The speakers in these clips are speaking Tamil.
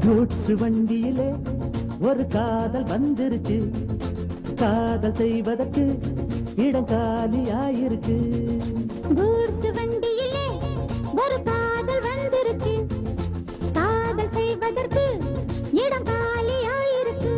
கூட்ஸ் வண்டியிலே ஒரு காதல் வந்துருச்சு, காதல் செய்வதற்கு இடம் காலியாயிருக்கு. கூட்ஸ் வண்டியிலே ஒரு காதல் வந்துருச்சு, காதல் செய்வதற்கு இடம் காலியாயிருக்கு.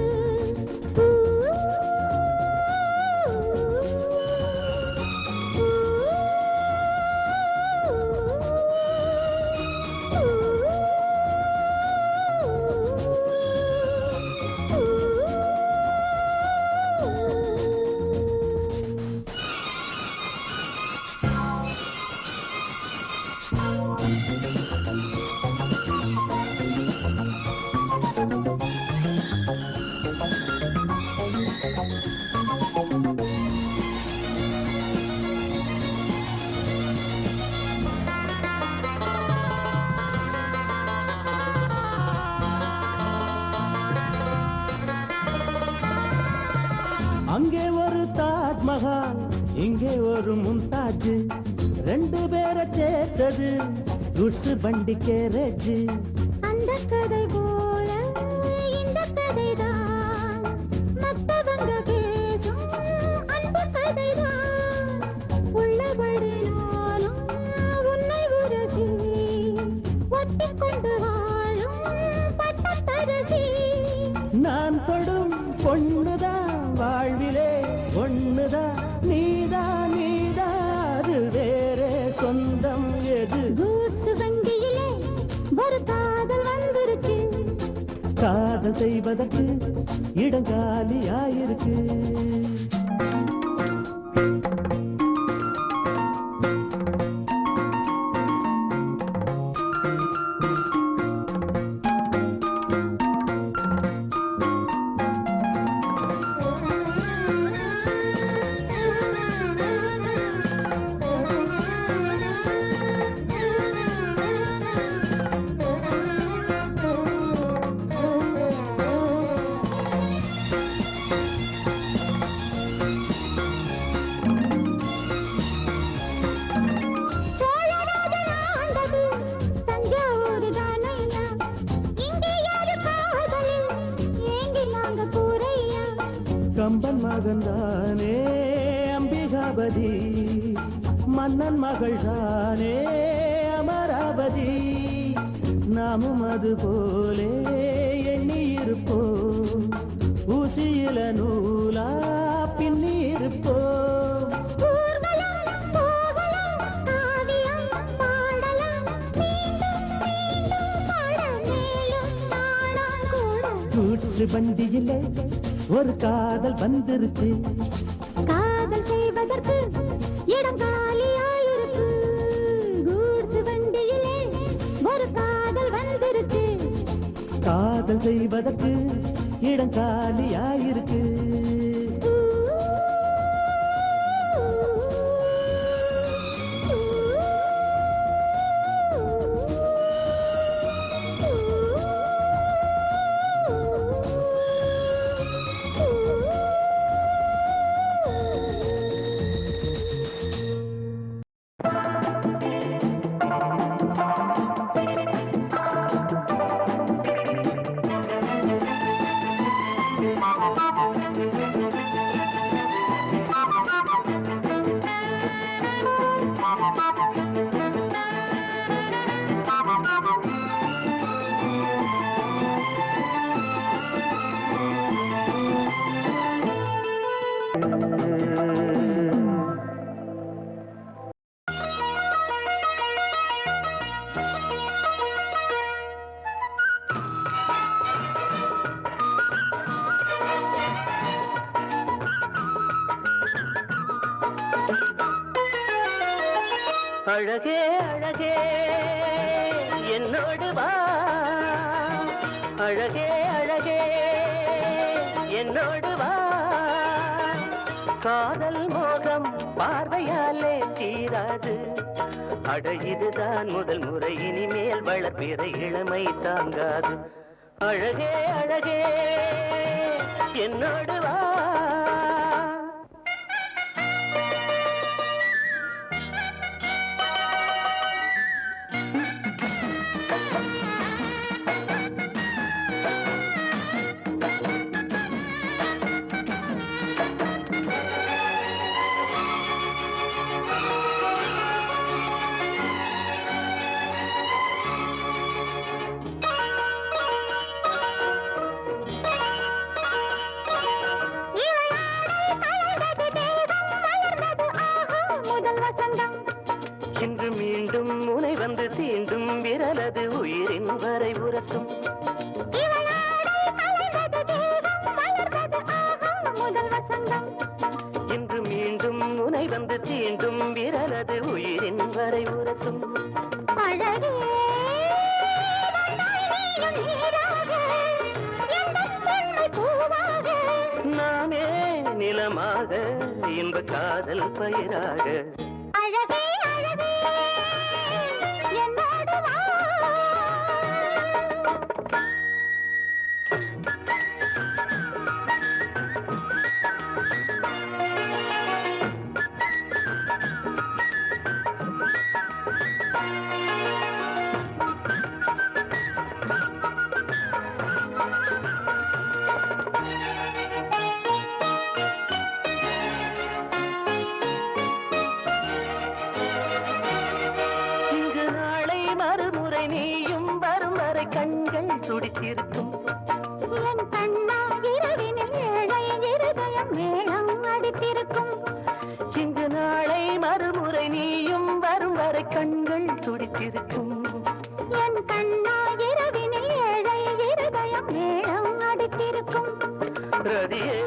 அங்கே ஒரு தாஜ்மஹால், இங்கே ஒரு மும்தாஜ், ரெண்டு பேரை சேர்த்தது குட்ஸ் வண்டி கேரேஜ். அந்த கதை போல இந்த கதைதான், மத்தவங்க பேசும் அன்பு கதைதான். உள்ளபடி நானும் உன்னை உரசி ஒட்டிக் கொண்டு வாழும் பட்டத்தரசி. நான் தொடும் பொண்ணுதான் வாழ்விலே ஒண்ணுதான், நீதான் நீதான், அது வேறே சொந்தம் எது? கூட்ஸ் வண்டியிலே ஒரு காதல் வந்துருச்சு, காதல் செய்வதற்கு இடம் காலியாயிருக்கு. கம்பன் மகன்தானே அம்பிகாபதி, மன்னன் மகள் தானே அமராவதி. நாமும் அது போலே எண்ணி இருப்போம், ஊசியில நூலா பின்னி இருப்போம். கூட்ஸ் வண்டியிலே ஒரு காதல் வந்துருச்சு, காதல் செய்வதற்கு இடம் காலியாயிருக்கு. கூட்ஸ் வண்டியிலே ஒரு காதல் வந்துருச்சு, காதல் செய்வதற்கு இடம் காலியாயிருக்கு. அழகே அழகே என்னோடு வா அழகே அழகே என்னோடு வா காதல் மோகம் பார்வையாலே தீராது அட இதுதான் முதல் முறை இனிமேல் வளர்ப்பிற இளமை தாங்காது அழகே அழகே என்னோடு வா இன்று மீண்டும் முனை வந்து தீண்டும் விரலது உயிரின் வரை உரசும் இன்று மீண்டும் முனை வந்து தீண்டும் விரலது உயிரின் வரை உரசும் நாமே நிலமாக இன்ப காதல் பயிராக நீயும் வரும் வரை கண்கள் துடித்திருக்கும் என் கண்ணா இரவினில் ஏழை இருதயம் மேளம் அடித்திருக்கும் இங்கு நாளை மறுமுறை நீயும் வரும் வரை கண்கள் துடித்திருக்கும் என் கண்ணா இரவினில் ஏழை இருதயம் மேளம் அடித்திருக்கும் ரதியே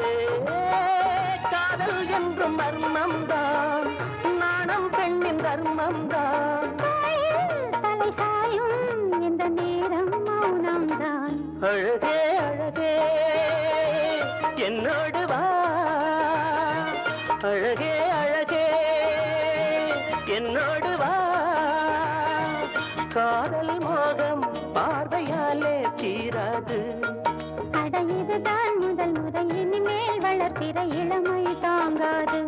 காதல் என்றும் மர்மம்தான் நாணம் பெண்ணின் தர்மம்தான் அழகே அழகே என்னோடு வா அழகே அழகே என்னோடு வா காதல் மோகம் பார்வையாலே தீராது அட இதுதான் முதல் முறை இனிமேல் வளர்ப்பிற இளமை தாங்காது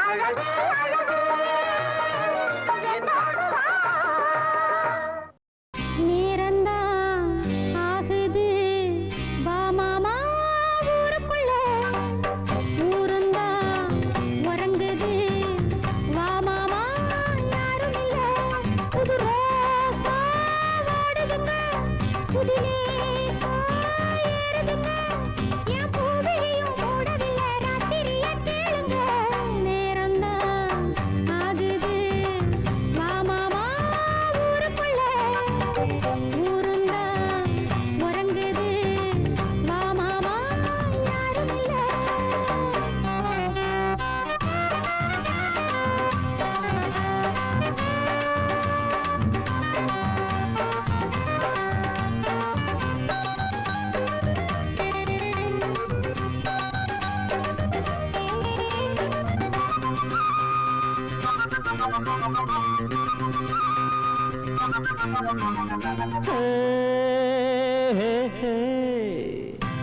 அழகே அழகே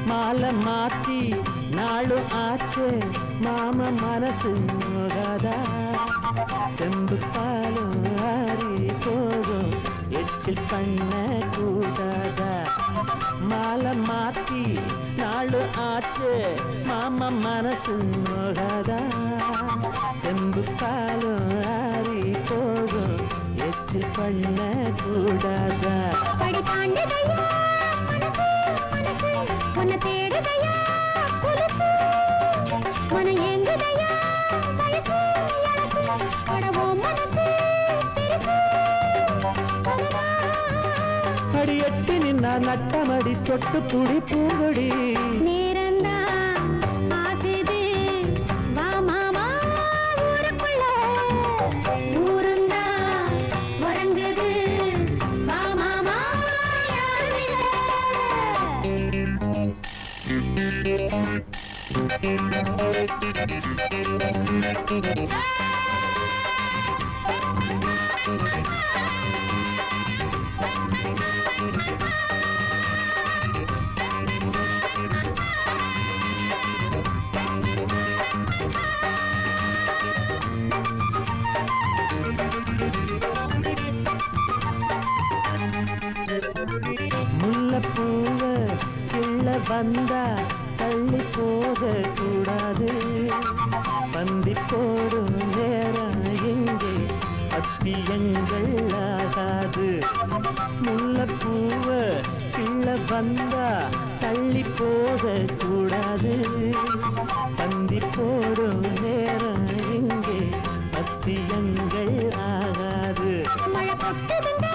மாலை மாத்தி நாளும் ஆச்சு மாம மனசு நோகாதா செம்பு பாலும் ஆறி போதும் எச்சில் பண்ண கூடாதா மாலை மாத்தி நாளும் ஆச்சு மாம மனசு நோகாதா செம்பு பாலும் ஆறி போதும் எச்சில் பண்ண கூடாதா படி தாண்டதையா மனசு மனசு உன்னை தேடுதையா புலசு மன எங்குதையா வயசு எலசு படவோ மனசு பெருசு அடி எட்டி நின்னா நட்டமடி தொட்டு புடி பூங்கொடி நேரந்தா ஆகுது வா மாமா ஊருக்குள்ள ஊருந்தா முல்லைப்பூவ கிள்ள வந்தா தள்ளி போக கூடாது பந்தி போடும் நேரம் எங்கே பத்தியங்கள் ஆகாது முல்லைப்பூவ கிள்ள வந்தா தள்ளி போக கூடாது பந்தி போடும் நேரம் எங்கே பத்தியங்கள் ஆகாது மழை கொட்டுதுங்க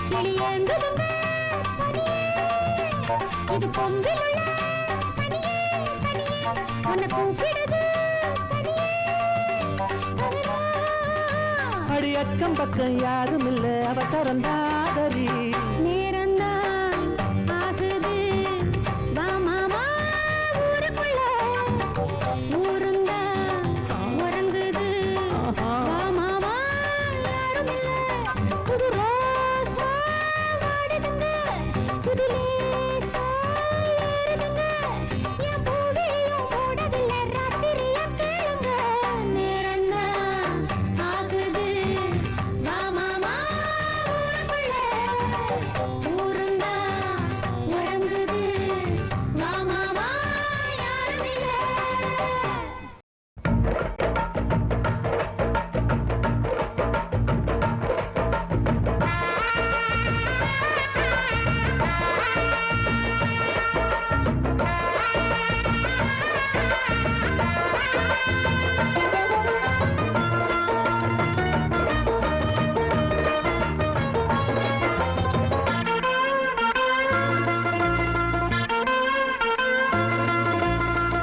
கிளியேங்குதுங்க இது கொம்பில் உள்ள உன்னை கூப்பிடுது அடி அக்கம் பக்கம் யாரும் இல்ல அவசரம் தாதரி நேரந்தான் ஆகுது வா மாமா ஊருக்குள்ள ஊருந்தா உறங்குது வா மாமா யாரும் இல்ல புது ரோசா வாடுதுங்க சுதிலேசா ஏறுதுங்க என் பூவிலும் ஓடவில்லை ராத்திரிய கேளுங்க நேரந்தான் ஆகுது வா மாமா ஊருக்குள்ள ஊருந்தா உறங்குது வா மாமா யாரும் இல்ல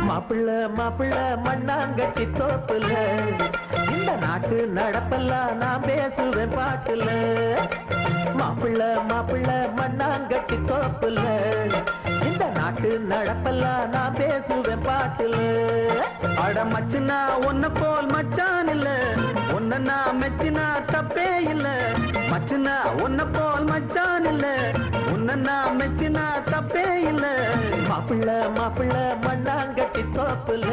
மாப்பிள்ள மாப்பிள்ள மண்ணாங்கட்டி தோப்புல இந்த நாட்டு நடப்பெல்லாம் நான் பேசுவேன் பாட்டுல மாப்பிள்ள மாப்பிள்ள மண்ணாங்கட்டி தோப்புல இந்த நாட்டு நடப்பெல்லாம் நான் பேசுவேன் பாட்டுல அட மச்சுனா உன்ன போல் மச்சான் இல்ல உன்ன நான் மெச்சினா தப்பே இல்ல மச்சுனா உன்ன போல் மச்சான் இல்ல உன்ன நான் மெச்சினா தப்பே இல்ல மாப்பிள்ள மாப்பிள்ள மண்ணாங்கட்டி தோப்புல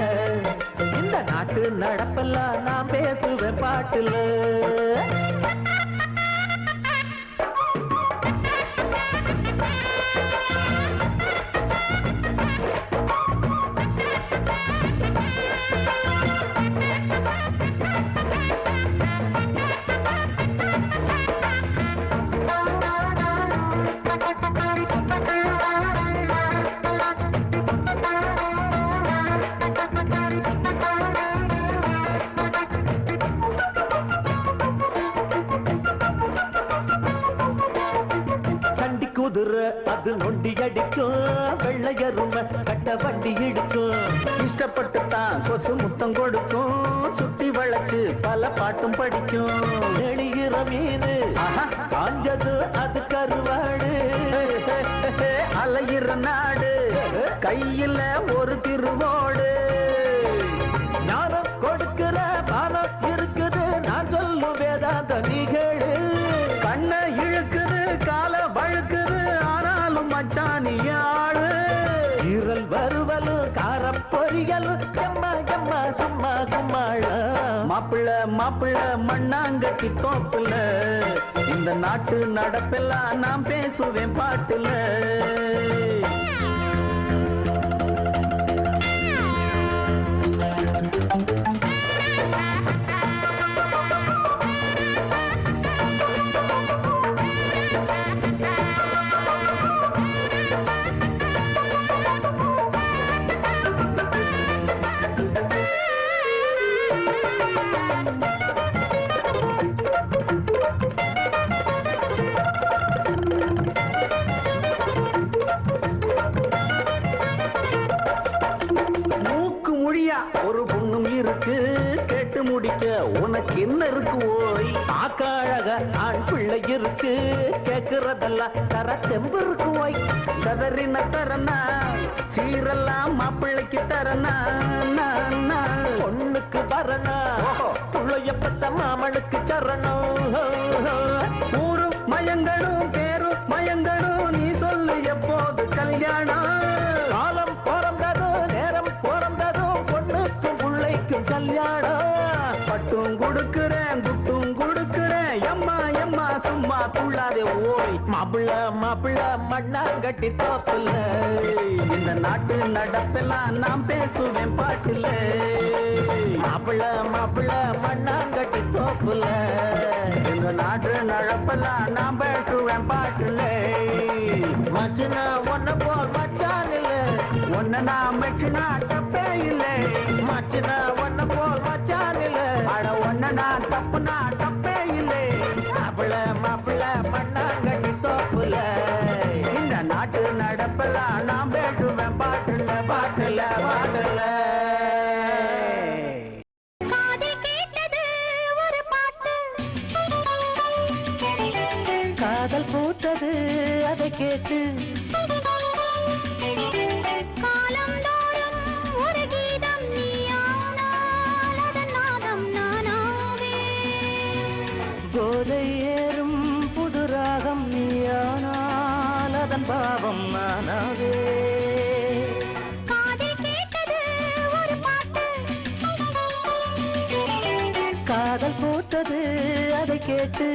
இந்த நாட்டு நடப்பெல்லாம் நான் பேசுவேன் பாட்டுல குதிரை அது நொண்டி அடிக்கும் வெள்ளையருமை கட்ட வண்டி இடிக்கும் இஷ்டப்பட்டுத்தான் கொசு முத்தம் கொடுக்கும் சுத்தி வளைச்சு பல பாட்டும் படிக்கும் நெளிகிற மீனு காஞ்சது அது கருவாடு அலையிற நாடு கையில ஒரு திருவோடு ஞானம் கொடுக்கிற பானம் இருக்குது நான் சொல்லும் வேதாந்த நீகேடு கண்ணை இழுக்குது கால வழுக்குது ஆனாலும் மச்சானியாடு ஈரல் வருவலு காரம் பொரியலு எம்மா எம்மா சும்மா கும்மாள மாப்பிள்ள மாப்பிள்ள மண்ணாங்கட்டி தோப்புல இந்த நாட்டு நடப்பெல்லாம் நான் பேசுவேன் பாட்டுல உனக்கு என்ன இருக்கு ஓய் ஆக்காழக ஆண் பிள்ளை இருக்கு கேக்குறதெல்லாம் தர செம்பு இருக்கு ஓய் கதறின தரனா சீரெல்லாம் மாப்பிள்ளைக்கு தரனா பொண்ணுக்கு வரனா பிள்ளைய பத்த மாமனுக்கு சரணம் ஊரும் மயங்களும் பேரும் மயங்களும் நீ சொல்லு எப்போது கல்யாணம் காலம் பிறந்ததோ நேரம் பிறந்ததோ பொண்ணுக்கும் பிள்ளைக்கும் கல்யாணம் பட்டும் கொடுக்கிறேன் துட்டும் கொடுக்கிறேன் எம்மா எம்மா சும்மா துள்ளாதே ஓய் மாப்பிள்ள மாப்பிள்ள மண்ணாங்கட்டி தோப்பில்ல இந்த நாட்டு நடப்பெல்லாம் நான் பேசுவேன் பாட்டில்ல மாப்பிள்ள மாப்பிள்ள மண்ணாங்கட்டி தோப்புல இந்த நாட்டு நடப்பெல்லாம் நான் பேசுவேன் பாட்டில்ல மச்சுனா ஒன்ன போல் மச்சான் இல்ல ஒன்ன நான் மெச்சுனா தப்பே இல்லை மச்சுனா ஒன்ன போல் மச்சான் இல்ல அட ஒன்ன நான் தப்புனா தப்பே இல்லை மாப்பிள்ள மாப்பிள்ள மண்ணாங்கட்டி தோப்புல இந்த நாட்டு நடப்பெல்லாம் நான் பேசுவேன் பாட்டுல பாட்டுல பாட்டுல காதல் பூத்தது அதை கேட்டு காலம் தோறும் ஒரு கீதம் நீயானால் அதன் நாதம் நானாவே போதை ஏறும் புது ராகம் நீயானால் அதன் பாவம் நானாவே காதில் கேட்டது ஒரு பாட்டு காதல் பூத்தது அதை கேட்டு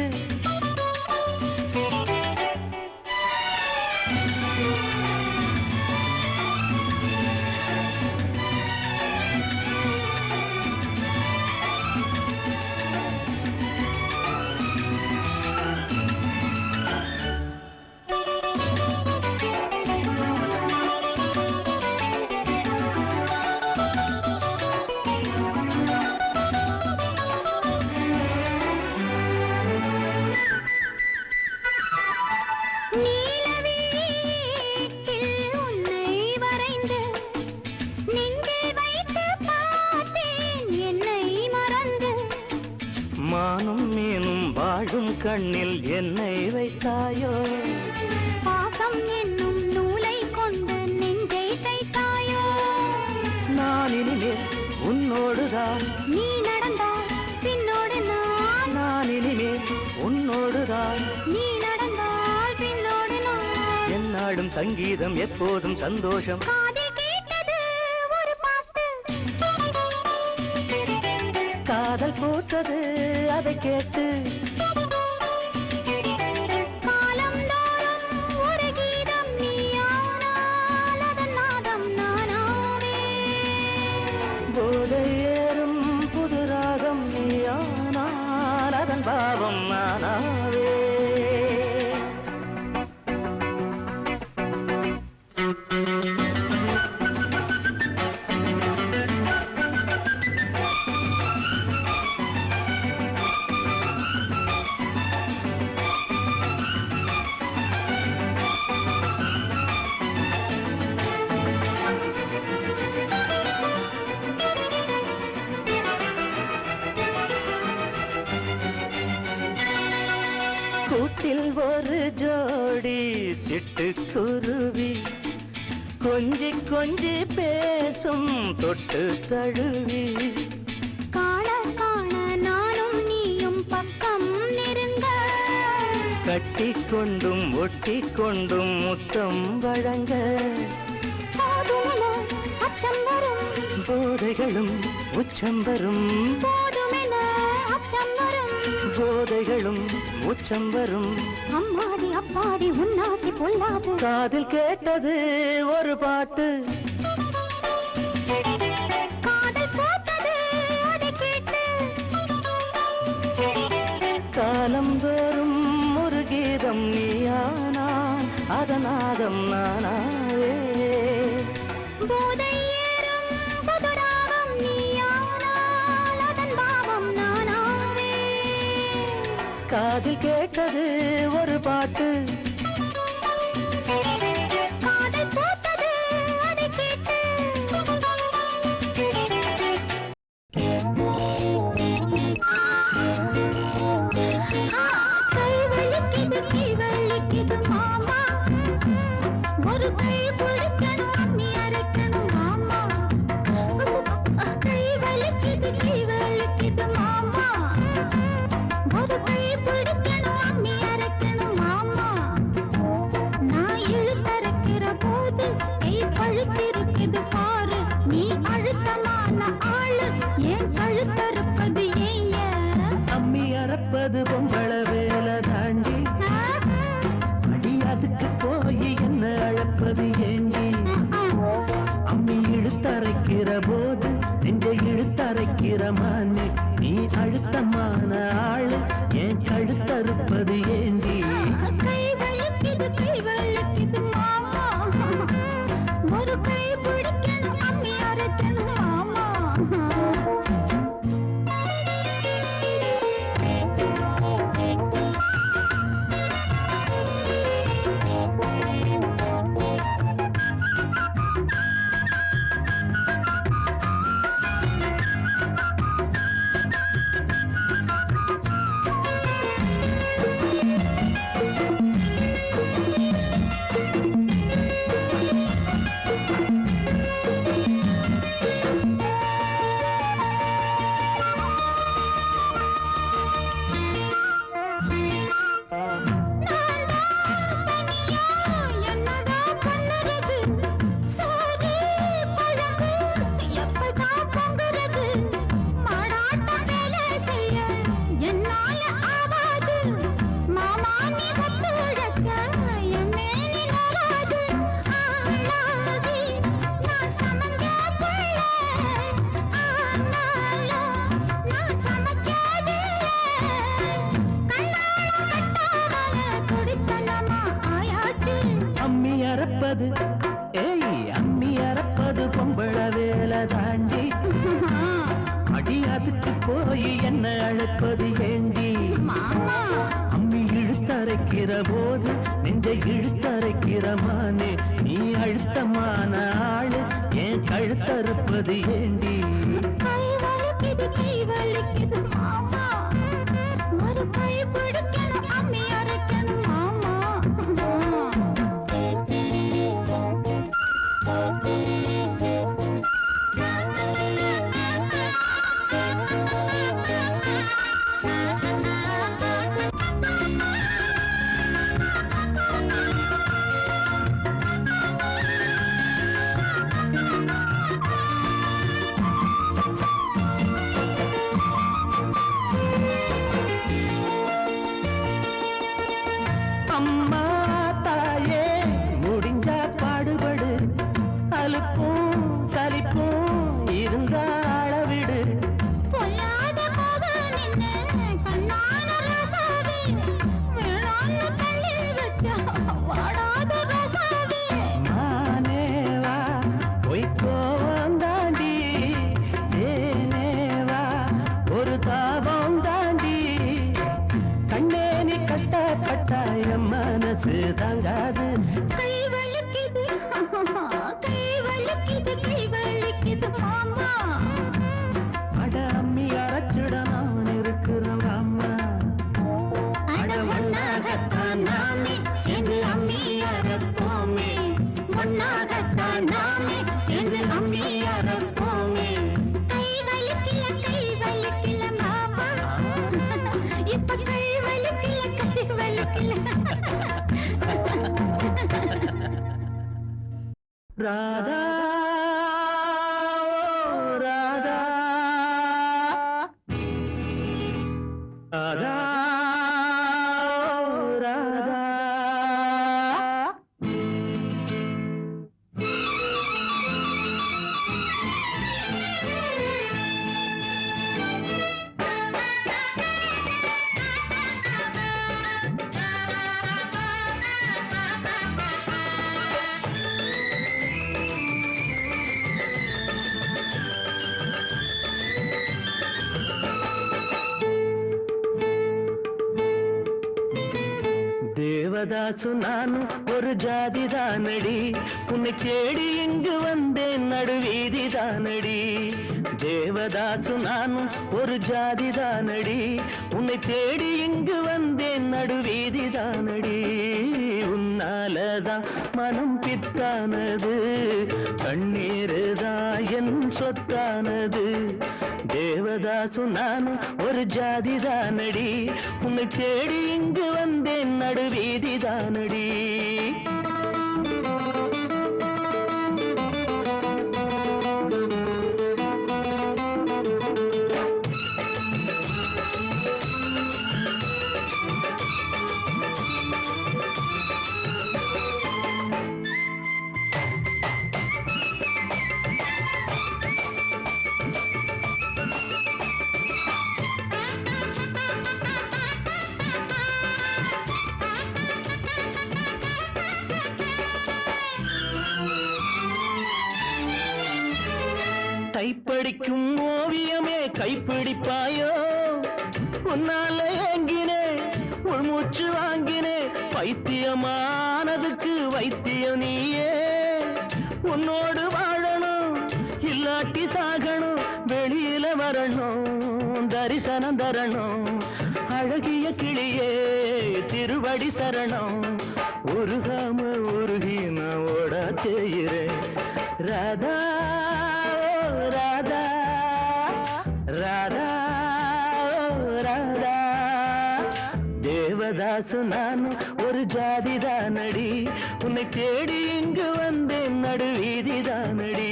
மானும் மீனும் வாழும் கண்ணில் என்னை வைத்தாயோ பாசம் என்னும் நூலை கொண்டு நெஞ்சை தைத்தாயோ நான் இனிமேல் உன்னோடுதான் நீ நடந்தால் பின்னோடு நான் இனிமேல் உன்னோடுதான் நீ நடந்தால் பின்னோடு நான் என்னாடும் சங்கீதம் எப்போதும் சந்தோஷம் காதில் கேட்டது ஒரு பாட்டு காதல் பூத்தது அதை கேட்டு காலம் தோறும் ஒரு கீதம் நீயானால் அதன் நாதம் நானாவே போதை ஏறும் புது ராகம் நீயானால் அதன் பாவம் நானாவே கூட்டில் ஒரு ஜோடி சிட்டுக்குருவி கொஞ்சி கொஞ்சி பேசும் தொட்டு தழுவி காண காண நானும் நீயும் பக்கம் நெருங்க கட்டி கொண்டும் ஒட்டி கொண்டும் முத்தம் வழங்க போதுமென அச்சம் வரும் போதைகளும் உச்சம் வரும் போதுமென அச்சம் வரும் போதைகளும் உச்சம் வரும் அம்மாடி அப்பாடி உன்னாசி பொல்லாது காதில் கேட்டது ஒரு பாட்டு காதல் போட்டது அதை கேட்டு காலம் தோறும் ஒரு கீதம் நீயானால் அதநாதம் நானாவே போதை ஏறும் புதுராகம் நீயானால் அதன் பாவம் நானாவே காதில் கேட்டது ஒரு பாட்டு காதல் போட்டது அதை கேட்டு அறுப்பது ஏய் அம்மி அறப்பது பொம்பள வேலை தாண்டி அடி அதுக்கு போய் என்ன அழைப்பது ஏண்டி அம்மி இழுத்தரைக்கிற போது நெஞ்சை இழுத்தரைக்கிற மானே நீ அழுத்தமான ஆளு ஏன் கழுத்தறுப்பது ஏண்டி கை வலிக்குது மாமா ஒரு கை பிடிக்கணும் அம்மி அரைக்கணும் மாமா அம்மா தாயே முடிஞ்சா பாடுபடு அலுப்பும் சலிப்பும் இருந்தாள விடு பொல்லாத கோபம் நின்னு கண்ணான ரசாவே வேளான்னு தள்ளி வச்சா வாடாத ரசாவே மானேவா பொய்க்கோவம் தாண்டி ஏனேவா ஒரு தாபம் தாண்டி கண்ணே நீ கஷ்டப்பட்டா என் மனசு தாங்காது கை வலிக்குது கை வலிக்குது மாமா அட அம்மி அரைச்சிட நான் இருக்கிறேன் அம்மா அட ஒன்னாகத்தான் நாமே சேர்ந்து அம்மி அரைப்போமே ஒன்னாகத்தான் நாமே சேர்ந்து அம்மி அரைப்போமே கை வலிக்கல மாமா இப்ப கை வலிக்கல ராதா ஓ ராதா ராதா ஓ ராதா தேவதாசு நானு ஒரு ஜாதிதானடி உன்னை தேடி இங்கு வந்தேன் நடுவீதிதானடி தேவதாசு நானும் ஒரு ஜாதிதானடி உன்னை தேடி இங்கு வந்தேன் நடுவீதிதானடி உன்னாலதான் மனம் பித்தானது கண்ணீருதான் என் சொத்தானது தேவதாசு நானும் ஒரு ஜாதிதானடி உன்னை தேடி இங்கு வந்தேன் நடுவீதிதானடி கைப்படிக்கும் ஓவியமே கைப்பிடிப்பாயோ உன்னால ஏங்கினே உள்மூச்சு வாங்கினே பைத்தியமானதுக்கு வைத்தியம் நீயே உன்னோடு வாழணும் இல்லாட்டி சாகணும் வெளியில வரணும் தரிசனம் தரணும் அழகிய கிளியே திருவடி சரணம் உருகாம உருகி நான் ஓட செய்கிறேன் ராதா ராதா ராதா ராதா தேவதாசு நான் ஒரு ஜாதிதானடி உன்னை தேடி இங்கு வந்தேன் நடுவீதிதானடி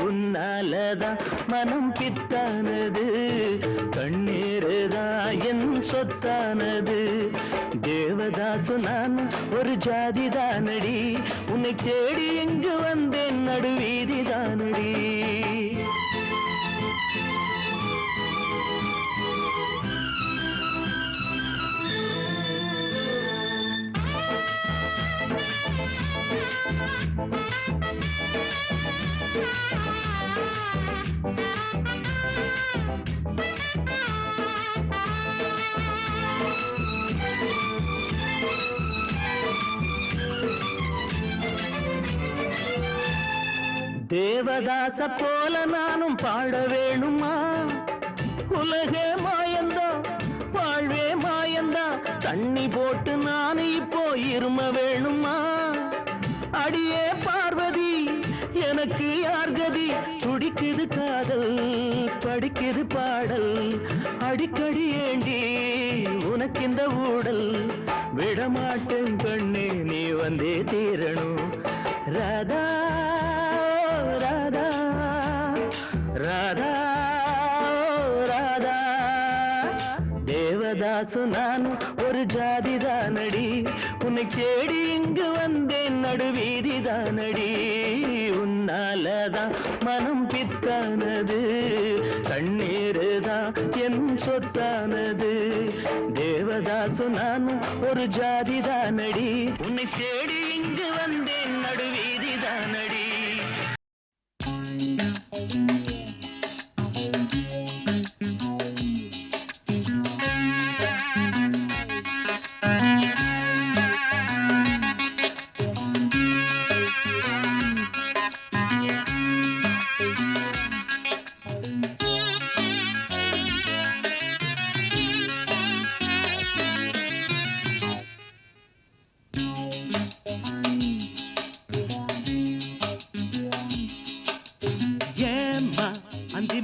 உன்னாலதான் மனம் பித்தானது கண்ணீருதான் என் சொத்தானது தேவதாசு நான் ஒரு ஜாதிதானடி உன்னை தேடி இங்கு வந்தேன் நடுவீதிதானடி தேவதாச போல நானும் பாட வேணுமா? உலகே மாயந்தான், வாழ்வே மாயந்தான். தண்ணி போட்டு நான் இப்போ இரும வேணுமா? அடியே பார்வதி, எனக்கு யார் கதி? துடிக்குது காதல், படிக்குது பாடல். அடிக்கடி ஏண்டி உனக்கு இந்த ஊடல்? விடமாட்டேன் கண்ணே, நீ வந்தே தீரணும். ராதா ராதா ராதா ராதா. தேவதாசு நானும் ஒரு ஜாதிதானடி, உன்னை தேடி இங்கு வந்தேன் நடுவீதிதானடி. உன்னாலதான் மனம் பித்தானது, கண்ணீருதான் என் சொத்தானது. தேவதாசு நானும் ஒரு ஜாதிதானடி, உன்னை தேடி இங்கு வந்தேன் நடுவீதிதானடி.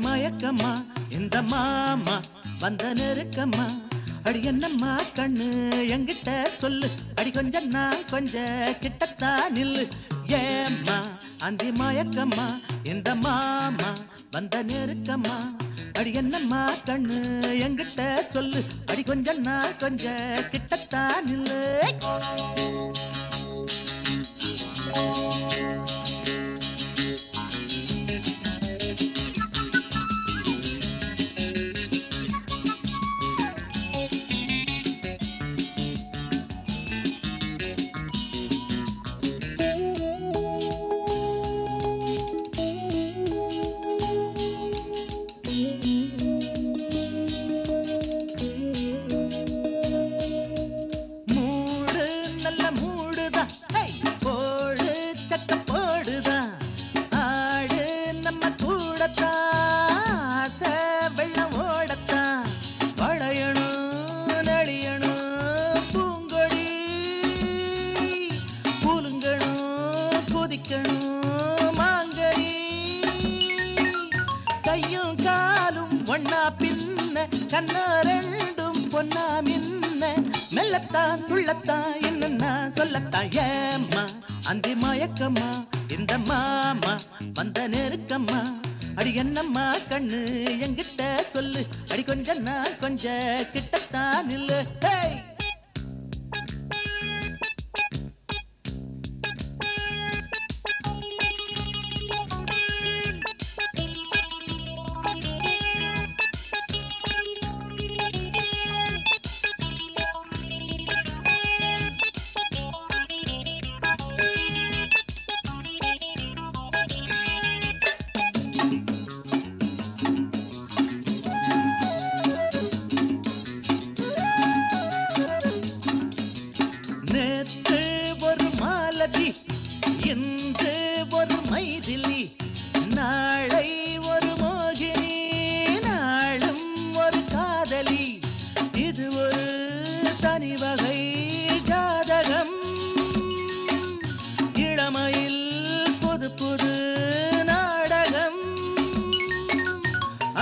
மயக்கம்மா இந்த மாமா வந்த நெருக்கம்மா. அடி என்னம்மா கண்ணு எங்கிட்ட சொல்லு, அடி கொஞ்சம் நான் கொஞ்சம் கிட்டத்தான் நில்லு. ஏம்மா அந்தி மயக்கம்மா இந்த மாமா வந்த நெருக்கம்மா. அடி என்னம்மா கண்ணு எங்கிட்ட சொல்லு, அடி கொஞ்சம் நான் கொஞ்சம் கிட்டத்தான் நில்லு. கண்ணாரெண்டும் பொன்னா மின்ன மெல்லத்தான் துள்ளத்தான் என்னன்னா சொல்லத்தான். ஏம்மா அந்தி மயக்கம்மா இந்த மாமா வந்த நெருக்கம்மா. அடி என்னம்மா கண்ணு எங்கிட்ட சொல்லு, அடி கொஞ்சம் நான் கொஞ்சம் கிட்டத்தான் நில்லு. நேற்று ஒரு மாலதி, இன்று ஒரு மைதிலி, நாளை ஒரு மோகினி, நாளும் ஒரு காதலி. இது ஒரு தனி வகை ஜாதகம், இளமையில் புது புது நாடகம்.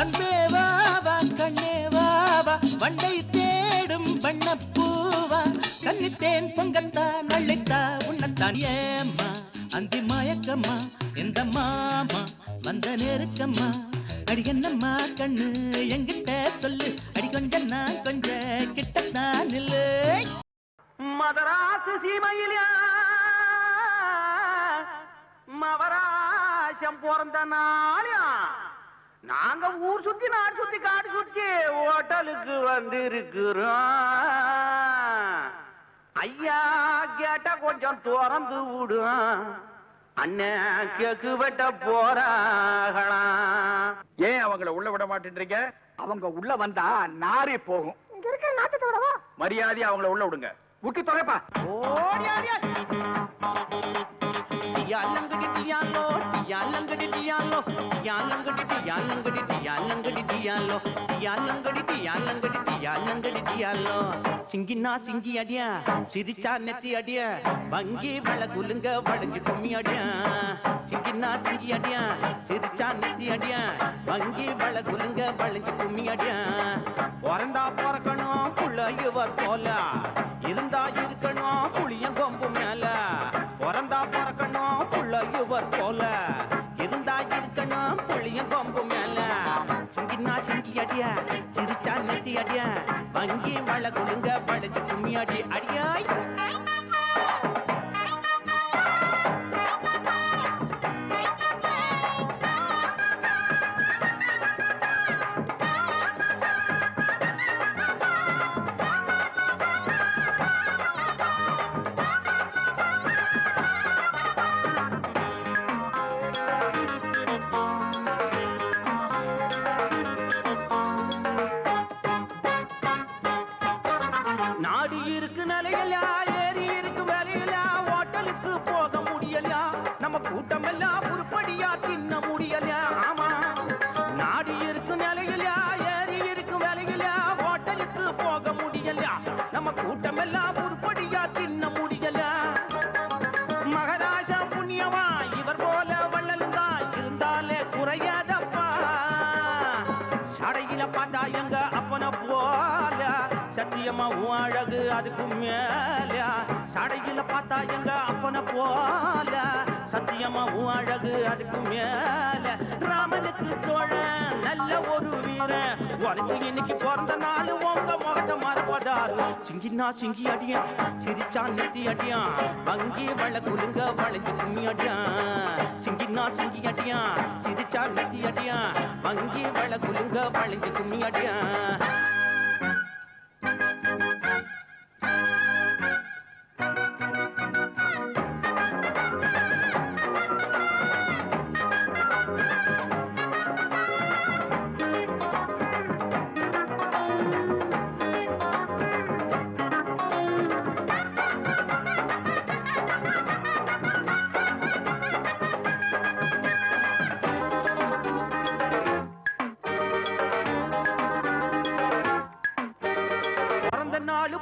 அன்பே வாவா கண்ணே வாவா, வண்டை தேடும் வண்ணப்பூவா, கண்ணித்தேன் பொங்கத்தா நள்ளித்தா உன்னத்தான். ஏம்மா அந்தி மயக்கம்மா எந்த மாமா வந்த நெருக்கம்மா. அடி என்னம்மா கண்ணு எங்கிட்ட சொல்லு, அடி கொஞ்சம் நான் கொஞ்சம் கிட்டத்தான் நில்லு. மதராசு சீமையிலே மவராசம் பிறந்த நாளியா நாங்க ஊர் சுத்தி நாடு சுத்தி காடு சுத்தி ஹோட்டலுக்கு வந்திருக்கிறோம். ஐயா கேட்ட கொஞ்சம் திறந்து விடும். அண்ணன் கேக்கு வெட்ட போறாங்களாம். ஏன் அவங்கள உள்ள விட மாட்டேன்றீங்க? அவங்க உள்ள வந்தா நாரே போகும். இங்க இருக்கிற நாத்தத்தை விடவா? மரியாதையா அவங்கள உள்ள விடுங்க. விட்டு தொலைப்பா. டியாலங்கடி டியாலோ டியாலங்கடி டியாலோ டியாலங்கடி டியாலங்கடி டியாலங்கடி டியாலோ டியாலங்கடி டியாலங்கடி டியாலங்கடி டியாலோ சிங்கினா சிங்கி அடியா சிரிச்சா நெத்தி அடியா வங்கி வளகுலுங்க வளைஞ்சு கும்மி அடியா சிங்கினா சிங்கி அடியா சிரிச்சா நெத்தி அடியா வங்கி வளகுலுங்க வளைஞ்சு கும்மி அடியா பிறந்தா பிறக்கணும் புள்ளையவர் போல இருந்தா இருக்கணும் புளியன் கொம்பு மேல பிறந்தா பிறக்கணும் புள்ளையவர் போல இருந்தா இருக்கணும் புளியன் கொம்பு மேல சிங்கினா சிங்கி அடியா சிரிச்சா நெத்தி அடியா வங்கி வள குலுங்க படைச்சு கும்மி அடி அடியாய். நாடு இருக்கு நிலையில ஏறி இருக்கு வேலையில ஹோட்டலுக்கு போக முடியல நம்ம கூட்டம் எல்லாம் உருப்படியா தின்ன முடியல. ஆமா நாடு இருக்கு நிலையில ஏறி இருக்கு வேலையில ஹோட்டலுக்கு போக முடியல நம்ம கூட்டம் எல்லாம் உருப்படியா தின்ன முடியல. மகாராஜா புண்ணியமா இவர் போல வள்ளலும் தான் இருந்தாலே குறையாதப்பா. சடையில பார்த்தா எங்க அப்பன போல சத்தியமா அழகு அதுக்கு மேல சடையில பார்த்தா எங்க அப்பன போல சத்தியமா அழகு அதுக்கு மேல ராமனுக்கு தோழன் நல்ல ஒரு வீரன் உனக்கு இன்னைக்கு பிறந்த நாள் உங்க முகத்தை மறப்பதாரு. சிங்கினா சிங்கி அடியா சிரிச்சா நெத்தி அடியா வங்கி வள குலுங்க வளைஞ்சு கும்மி அடியா சிங்கினா சிங்கி அடியா சிரிச்சா நெத்தி அடியா வங்கி வள குலுங்க வளைஞ்சு கும்மி அடியா.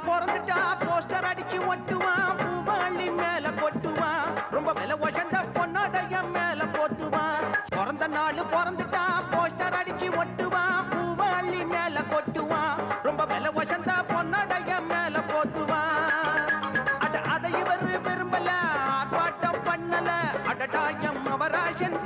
பிறந்துட்டா போஸ்டர் அடிச்சு ஒட்டுவான் பூவாளி மேல கொட்டுவான் ரொம்ப விலை உயர்ந்த பொன்னடைய மேல போத்துவான். பிறந்த நாள் பிறந்துட்டா போஸ்டர் அடிச்சு ஒட்டுவான் பூவாளி மேல கொட்டுவான் ரொம்ப விலை உயர்ந்த பொன்னடைய மேல போத்துவான். அதை இவர் விரும்பல ஆர்ப்பாட்டம் பண்ணல அடடாயம் அவராசன்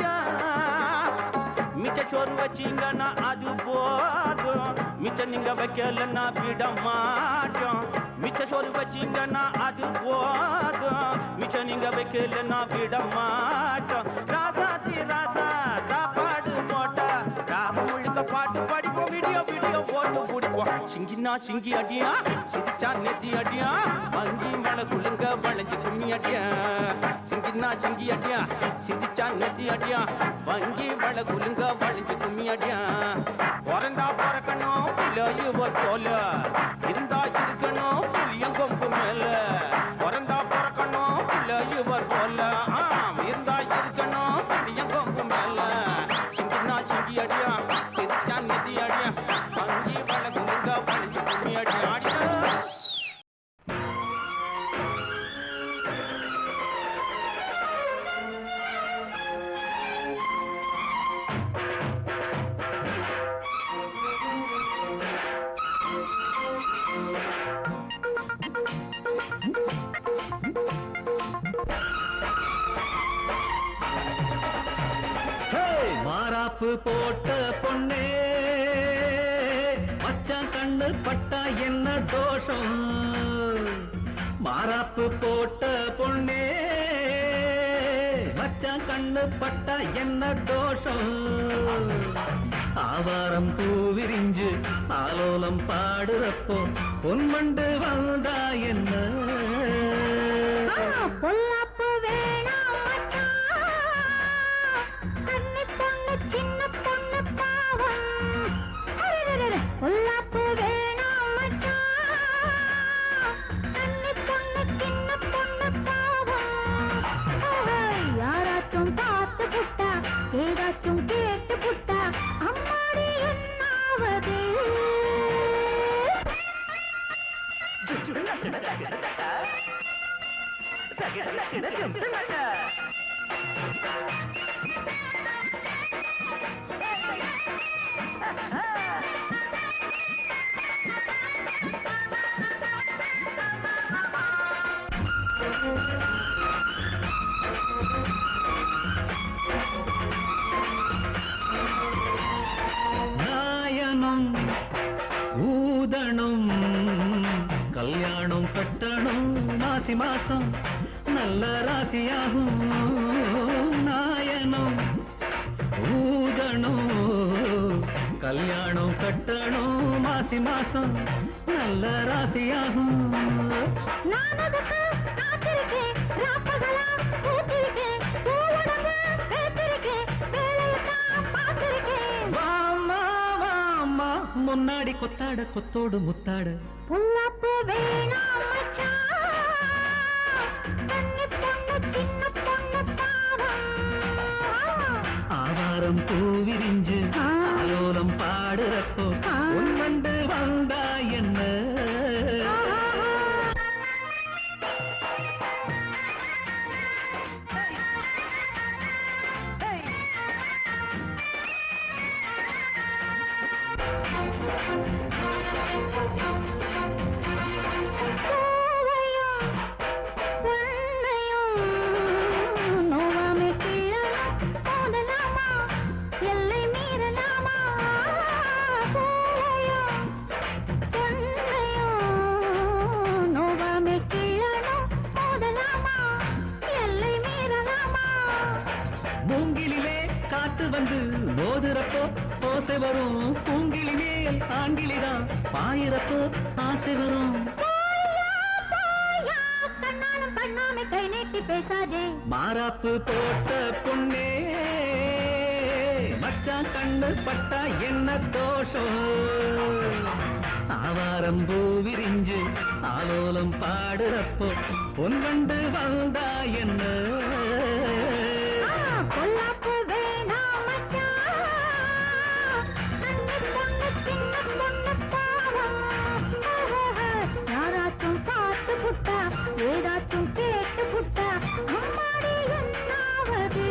மிச்ச சோறு வச்சீங்கன்னா அது போதும் மிச்ச நீங்க வைக்கலன்னா விட மாட்டோம். மிச்ச சோறு வச்சீங்கன்னா அது போதும் மிச்ச நீங்க வைக்கலன்னா விட மாட்டோம். ராசாத்தி ராசா சாப்பாடு போட்டா ராம முழுக்க பாட்டு படிப்போம் வீடியோ வீடியோ போட்டு பிடிப்போம். சிங்கினா சிங்கி அடியா சிரிச்சா நெத்தி அடியா வங்கி மலை குலுங்க வளைஞ்சு கும்மி அடியா சிங்கினா சிங்கி அடியா சிரிச்சா நெத்தி அடியா வங்கி வள குலுங்க வளைஞ்சு கும்மி அடியா. பிறந்தா பிறக்கணும் புள்ளையவர் போல இருந்தா இருக்கணும் புளியன் கொம்பு மேல பிறந்தா பிறக்கணும் புள்ளையவர் போல இருந்தா இருக்கணும் புளியன் கொம்பு மேல சிங்கினா சிங்கி அடியா சிரிச்சா நெத்தி அடியா வங்கி வள குலுங்க வளைஞ்சு கும்மி அடியா அடியா. மாறாப்பு போட்ட பொண்ணே மச்சான் கண்ணு பட்டா என்ன தோஷம். மாறாப்பு போட்ட பொண்ணே மச்சான் கண்ணு பட்டா என்ன தோஷம். ஆவாரம் பூவிரிஞ்சு ஆலோலம் பாடுறப்போ பொன்மண்டு வந்தா என்ன பொல்லாப்பு வேணாம் மச்சான், கன்னி பொண்ணு சின்ன பொண்ணு பாவம். பொல்லாப்பு வேணாம் மச்சான், கன்னி பொண்ணு சின்ன பொண்ணு பாவம். யாராச்சும் பார்த்து புட்டா, ஏதாச்சும் கேட்டு புட்டா, அம்மாடி என்னாவது? நாயனம் ஊதணும் கல்யாணம் கட்டணும் மாசி மாசம் நல்ல ராசியாகும் நாயனம் ஊதணும் கல்யாணம் கட்டணும் மாசி மாசம் நல்ல ராசியாகும் நான் அதுக்கு காத்திருக்கேன், ராப்பகலா பூத்திருக்கேன், பூவுடம்பு பேத்திருக்கேன், வேலையத்தான் பார்த்திருக்கேன். வாமா வாமா முன்னாடி கொத்தாட கொத்தோடு முத்தாட பொல்லாப்பு வேணாம் மச்சான், கன்னி பொண்ணு சின்ன பொண்ணு பாவம். ஆவாரம் பூவிரிஞ்சு ஆலோலம் பாடுறப்போ உன்வண்டு வந்தா என்ன மூங்கிலே காத்து வந்து மோதுறப்போ ஓசை வரும் பூங்கிலி மேல் ஆங்கிலிதான் பாயிரப்போ ஆசை வரும் கண்ணாலும் பண்ணாம கை நீட்டி பேசாதே. மாறாப்பு போட்ட பொண்ணே மச்சான் கண்ணு பட்டா என்ன தோஷம் ஆவாரம் பூவிரிஞ்சு ஆலோலம் பாடுறப்போ பொன்வண்டு வந்தா என்ன பொல்லாப்பு வேணாம் மச்சான், கன்னி பொண்ணு சின்ன பொண்ணு பாவம். யாராச்சும் பார்த்து புட்டா, ஏதாச்சும் கேட்டு புட்டா, அம்மாடி என்னாவது?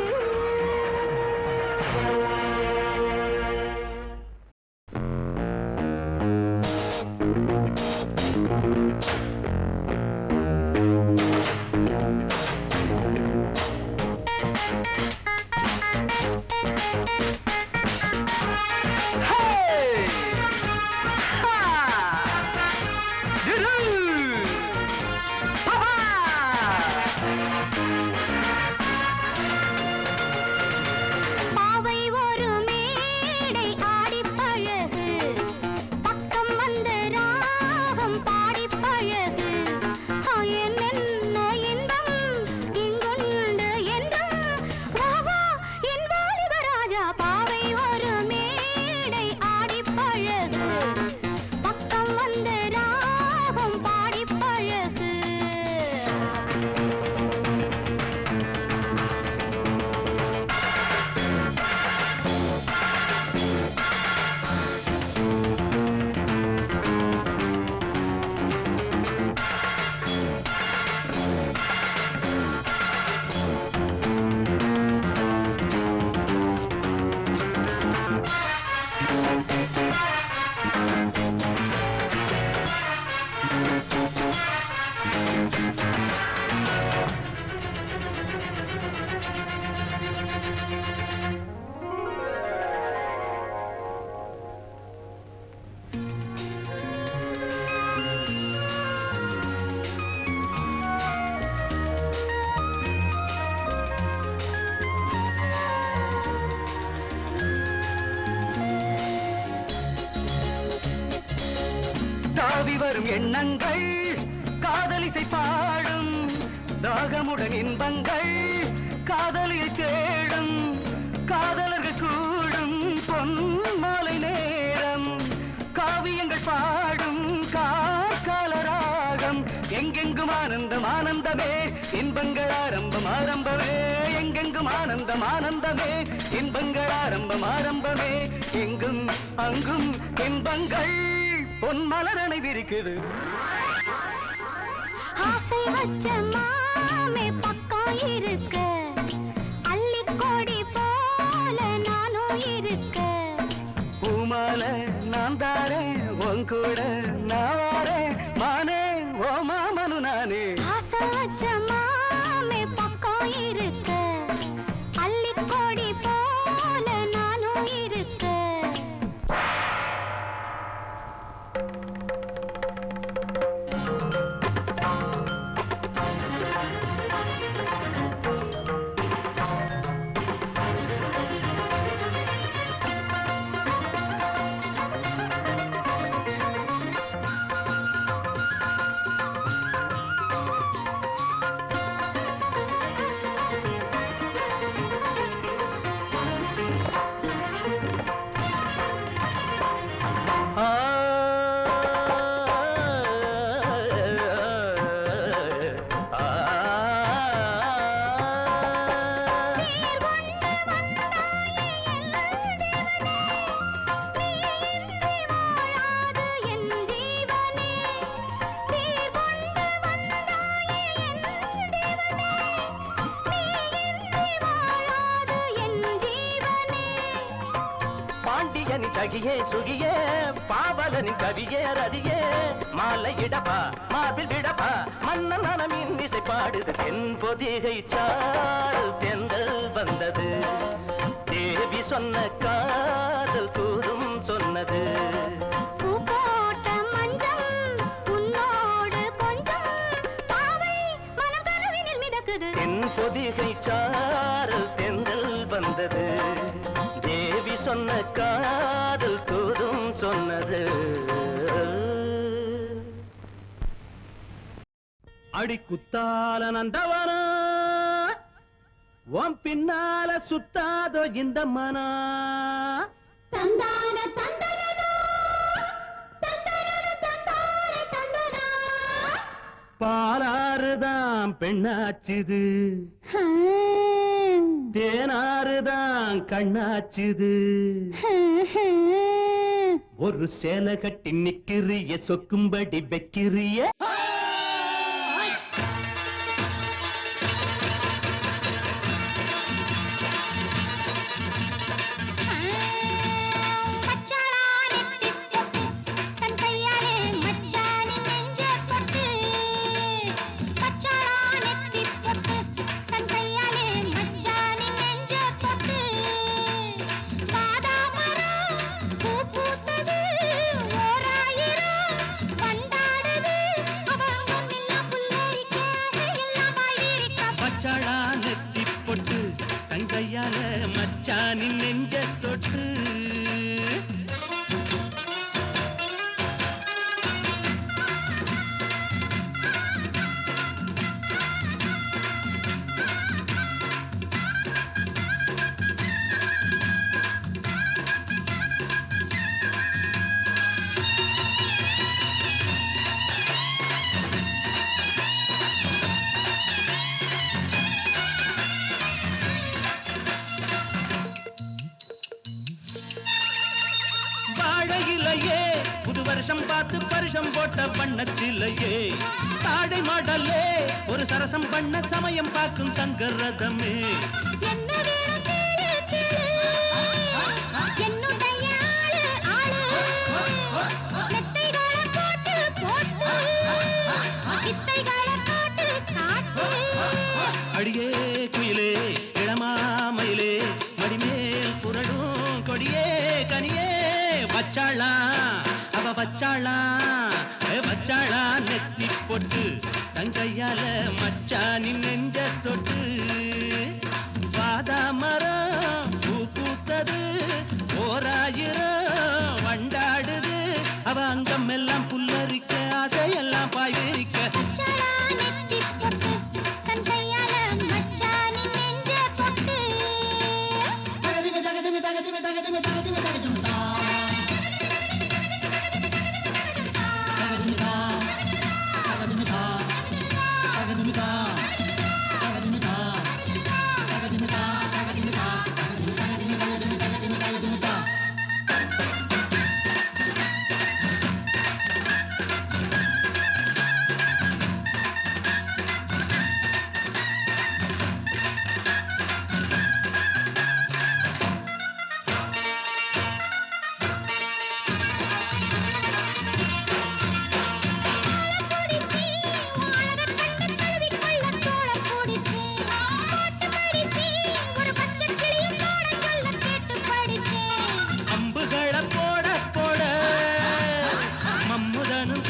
தாவி வரும் எண்ணங்கள் காதலிசை பாடும் தாகமுடன் இன்பங்கள் காதலியை தேடும் காதலர்கள் கூடும் பொன்மாலை நேரம் காவியங்கள் பாடும் காலராகம் எங்கெங்கும் ஆனந்தம் ஆனந்தமே இன்பங்கள் ஆரம்பம் ஆரம்பமே எங்கெங்கும் ஆனந்தம் ஆனந்தமே இன்பங்கள் ஆரம்பம் ஆரம்பமே எங்கும் அங்கும் இன்பங்கள் பொன் மலரணை விரிக்குது ஆசை வச்ச மாமே பக்கம் இருக்க அள்ளிக்கொடி போல நானும் இருக்க பூமால நான் தாரேன் உன் கூட நான் வாரேன் மானே ஓ மாமனு நானே ஆசை வச்ச மாமே பக்கம் இருக்க அள்ளிக்கொடி போல நானும் இருக்க பாண்டியனி தகியே சுகியே பாவலனி கவியே ரதியே மாலையிடப்பா மார்பில் விடப்பா மன்னன் மனமின் இசை பாடுது தென் பொதிகை சால் தென்றல் வந்தது தேவி சொன்ன காதல் கூறும் சொன்னது பூப்போட்ட மஞ்சள் உன்னோடு கொஞ்சம் பாவை மனம் கனவினில் மிதக்குது தென் பொதிகை சால் தென்றல் வந்தது தேவி சொன்ன காதல் கூறும் சொன்னது அடி குத்தால நந்தவனா உன் பின்னால சுத்தாதோ இந்த மனா தந்தான தந்தனனா தந்தனன தந்தான தந்தனா பாலாறுதான் பெண்ணாச்சுது தேனாறுதான் கண்ணாச்சுது ஒரு சேலை கட்டி நிக்கிறிய சொக்கும்படி வைக்கிறிய தங்கையால மச்சானின் நெஞ்ச தொட்டு வாழையிலையே புது வருஷம் பார்த்து பரிசம் போட்ட வண்ணத்திலையே தாடை மாடலே ஒரு சரசம் பண்ண சமயம் பார்க்கும் தங்க ரதமே என்ன வேணும் கேளு கேளு என்னுடைய ஆளு ஆளு மெத்தைகளை போட்டு போட்டு வித்தைகளை போட்டு காட்டு அடியே குயிலே இளமாமயிலே மடிமேல் புரடும் கொடியே கனியே வச்சாளா அவ வச்சாளா வச்சாளா நெத்தி பொட்டு தங்கையால மச்சானின் நெஞ்ச தொட்டு வாதா மரம் பூ பூத்தது ஓராயிரம் வண்டாடுது அவ அங்கம் எல்லாம் புல்லறி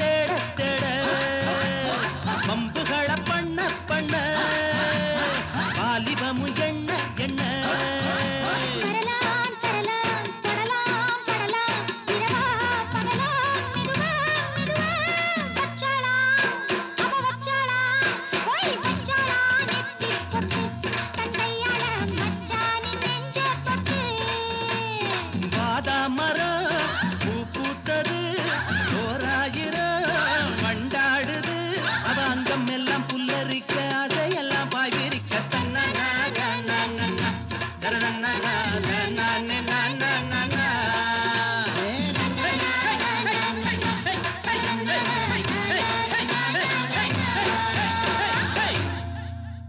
தேட தேட வம்புகளை பண்ண பண்ண வாலிபமும் எண்ண எண்ண வரலாம் தரலாம் தொடலாம் படலாம் இரவா பகலா மெதுவா மெதுவா வச்சாளா அவ வச்சாளா போய் வச்சாளா நெத்தி பொட்டு தந்தையால மச்சானின் நெஞ்ச தொட்டு வாதா மரம் பூ பூத்தது ஓராயிரம் மண்டாடுது அவ அங்கம் எல்லாம் புல்லரிக்க அதையெல்லாம் பாய்விரிக்க தன்ன